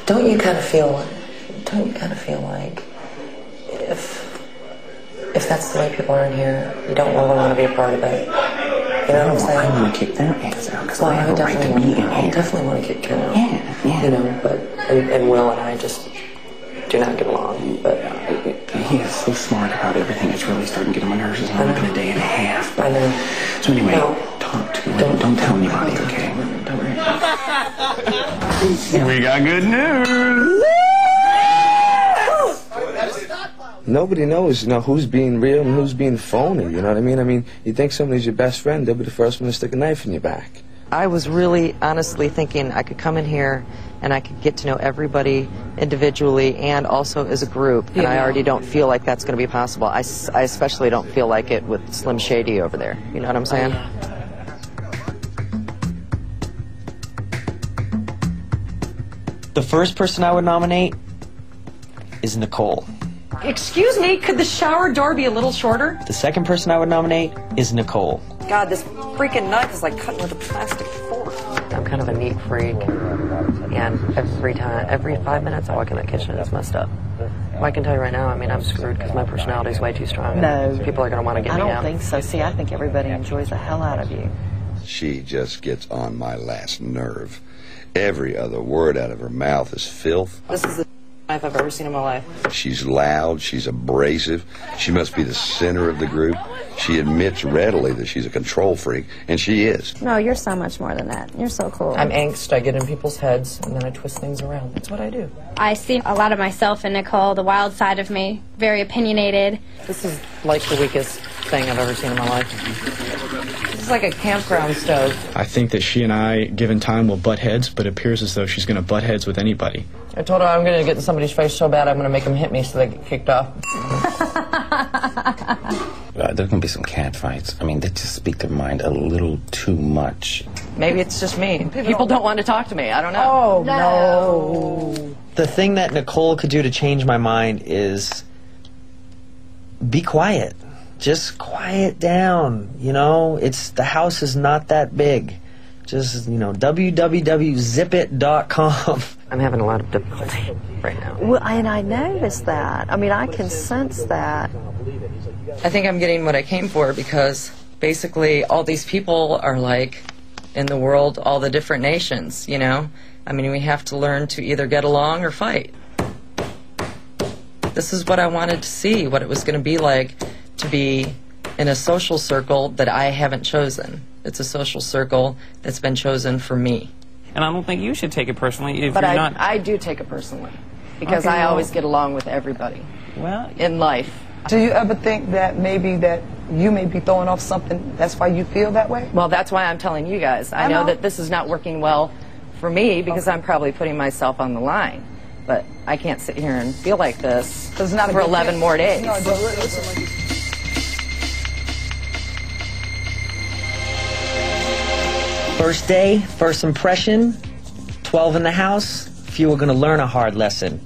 Don't you kind of feel like if that's the way people are in here, you don't really want to be a part of it? You know what I'm saying? I want to kick their ass out because well, I have a right to be in here. I definitely want to kick Ken out. Yeah. You know, but and Will and I just do not get along. But he is so smart about everything. It's really starting to get on my nerves. It's only been a day and a half. But, I know. So anyway, talk to him. Don't tell anybody, okay? We got good news. Nobody knows, who's being real and who's being phony, you know what I mean? I mean, you think somebody's your best friend, they'll be the first one to stick a knife in your back. I was really honestly thinking I could come in here and I could get to know everybody individually and also as a group, and I already don't feel like that's going to be possible. I especially don't feel like it with Slim Shady over there. You know what I'm saying? The first person I would nominate is Nicole. Excuse me, could the shower door be a little shorter? The second person I would nominate is Nicole. God, this freaking knife is like cutting with a plastic fork. I'm kind of a neat freak, and every 5 minutes I walk in that kitchen and it's messed up. Well, I can tell you right now, I mean, I'm screwed because my personality is way too strong. No. People are going to want to get me out. I don't think so. See, I think everybody enjoys the hell out of you. She just gets on my last nerve. Every other word out of her mouth is filth. This is the knife I've ever seen in my life. She's loud, she's abrasive, she must be the center of the group. She admits readily that she's a control freak, and she is. No, you're so much more than that. You're so cool. I'm angst, I get in people's heads, and then I twist things around. That's what I do. I see a lot of myself in Nicole, the wild side of me, very opinionated. This is like the weakest thing I've ever seen in my life. This is like a campground stove. I think that she and I, given time, will butt heads, but it appears as though she's going to butt heads with anybody. I told her I'm going to get in somebody's face so bad I'm going to make them hit me so they get kicked off. There's going to be some cat fights. I mean, they just speak their mind a little too much. Maybe it's just me. People don't want to talk to me. I don't know. Oh, no. The thing that Nicole could do to change my mind is be quiet. Just quiet down, the house is not that big. Just, www.zipit.com. I'm having a lot of difficulty right now. Well, and I noticed that. I mean, I can sense that. I think I'm getting what I came for because basically all these people are like in the world, all the different nations, I mean, we have to learn to either get along or fight. This is what I wanted to see, what it was going to be like to be in a social circle that I haven't chosen. It's a social circle that's been chosen for me. And I don't think you should take it personally if but you're not... I do take it personally because I always get along with everybody in life. Do you ever think that maybe that you may be throwing off something, that's why you feel that way? Well, that's why I'm telling you guys. I know that this is not working well for me because I'm probably putting myself on the line. But I can't sit here and feel like this for 11 more days. No, First day, first impression, 12 in the house, few are going to learn a hard lesson.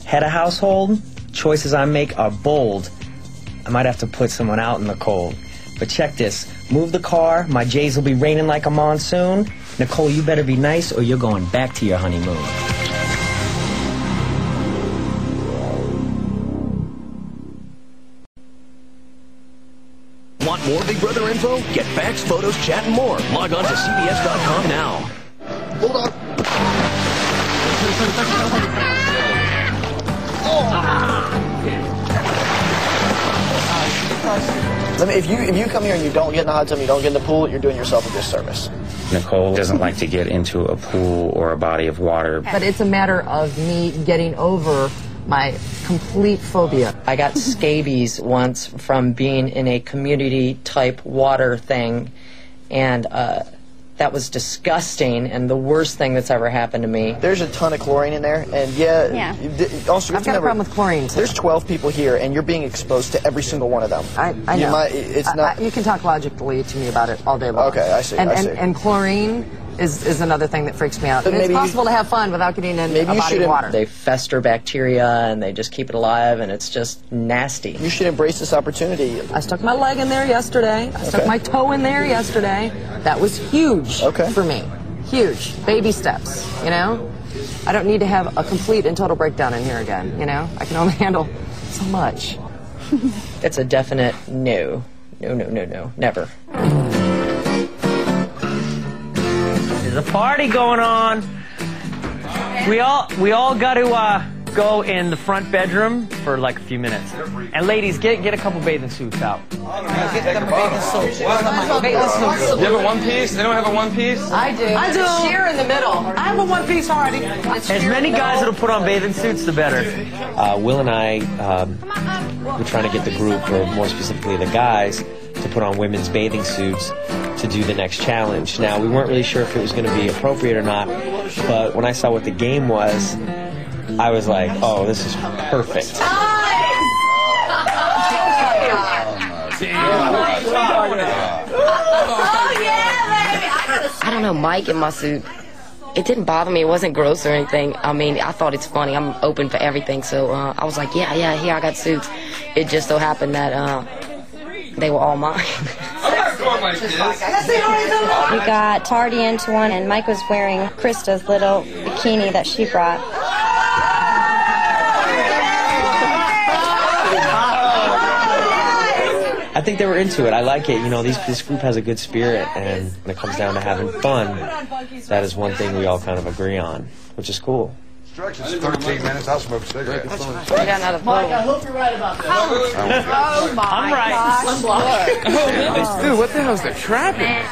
Head of household, choices I make are bold. I might have to put someone out in the cold. But check this, move the car, my J's will be raining like a monsoon. Nicole, you better be nice or you're going back to your honeymoon. Want more Big Brother info? Get facts, photos, chat, and more. Log on to CBS.com now. Hold on. I mean, if you come here and you don't get in the hot tub, you don't get in the pool, you're doing yourself a disservice. Nicole doesn't like to get into a pool or a body of water. But it's a matter of me getting over my complete phobia. I got scabies once from being in a community-type water thing, and that was disgusting and the worst thing that's ever happened to me. There's a ton of chlorine in there, and also I've got a problem with chlorine. There's 12 people here, and you're being exposed to every single one of them. I know. You can talk logically to me about it all day long. Okay, I see. And chlorine is another thing that freaks me out. And it's possible to have fun without getting in a body of water. They fester bacteria and they just keep it alive, and it's just nasty. You should embrace this opportunity. I stuck my leg in there yesterday. I stuck my toe in there yesterday. That was huge for me. Huge. Baby steps, I don't need to have a complete and total breakdown in here again, you know? I can only handle so much. It's a definite no. No, no, no, no. Never. There's a party going on. We all got to go in the front bedroom for like a few minutes. And ladies, get a couple bathing suits out. Get them bathing suits. You have a one piece? They don't have a one piece? I do. I do. Sheer in the middle. I have a one piece already. As many guys that'll put on bathing suits, the better. Will and I, we're trying to get the group, or more specifically the guys, to put on women's bathing suits to do the next challenge. Now, we weren't really sure if it was going to be appropriate or not, but when I saw what the game was, I was like, oh, this is perfect. I don't know, Mike in my suit. It didn't bother me. It wasn't gross or anything. I mean, I thought it's funny. I'm open for everything. So I was like, yeah, here I got suits. It just so happened that they were all mine. We got Tardy into one, and Mike was wearing Krista's little bikini that she brought. I think they were into it. I like it. You know, this group has a good spirit, and when it comes down to having fun, that is one thing we all kind of agree on, which is cool. Instructions 13 minutes. I'll smoke cigarettes. We got another Mike, I hope you're right about that. Oh my I'm right. gosh. Dude, what the hell's the trapping?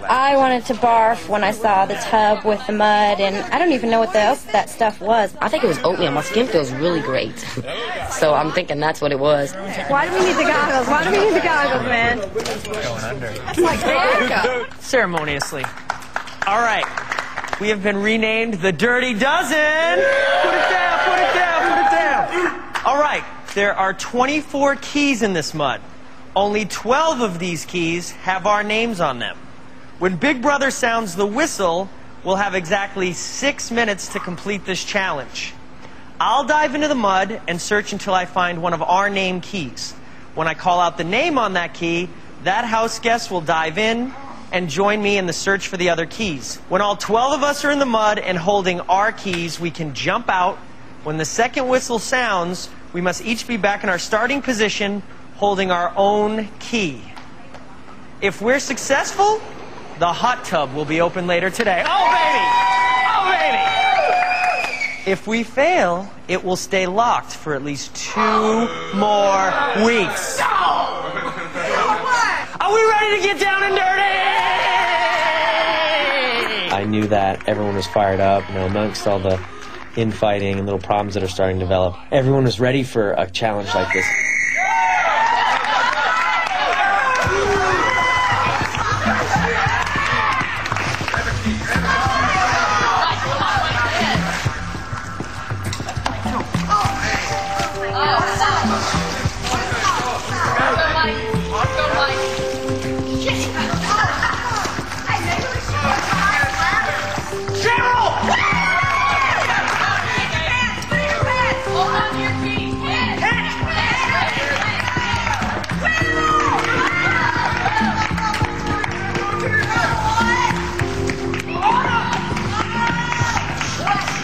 I wanted to barf when I saw the tub with the mud, and I don't even know what else that stuff was. I think it was oatmeal. My skin feels really great. So I'm thinking that's what it was. Why do we need the goggles? Why do we need the goggles, man? That's like backup. Ceremoniously. All right. We have been renamed the Dirty Dozen. Put it down, put it down, put it down. All right. There are 24 keys in this mud. Only 12 of these keys have our names on them. When Big Brother sounds the whistle, we'll have exactly 6 minutes to complete this challenge. I'll dive into the mud and search until I find one of our name keys. When I call out the name on that key, that house guest will dive in and join me in the search for the other keys. When all 12 of us are in the mud and holding our keys, we can jump out. When the second whistle sounds, we must each be back in our starting position, holding our own key. If we're successful, the hot tub will be open later today. Oh, baby! Oh, baby! If we fail, it will stay locked for at least 2 more weeks. Are we ready to get down and dirty? I knew that everyone was fired up, you know, amongst all the infighting and little problems that are starting to develop. Everyone was ready for a challenge like this.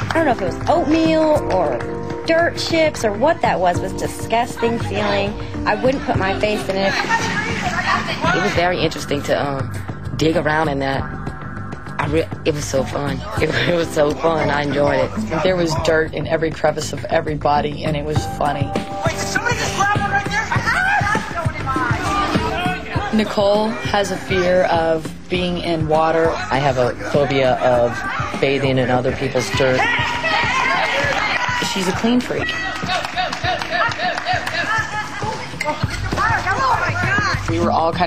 I don't know if it was oatmeal or dirt chips or what that was. It was a disgusting feeling. I wouldn't put my face in it. It was very interesting to dig around in that. It was so fun. It was so fun. I enjoyed it. There was dirt in every crevice of every body, and it was funny. Wait, did somebody just grab one right there? Nicole has a fear of being in water. I have a phobia of bathing in other people's dirt. She's a clean freak. We were all kind of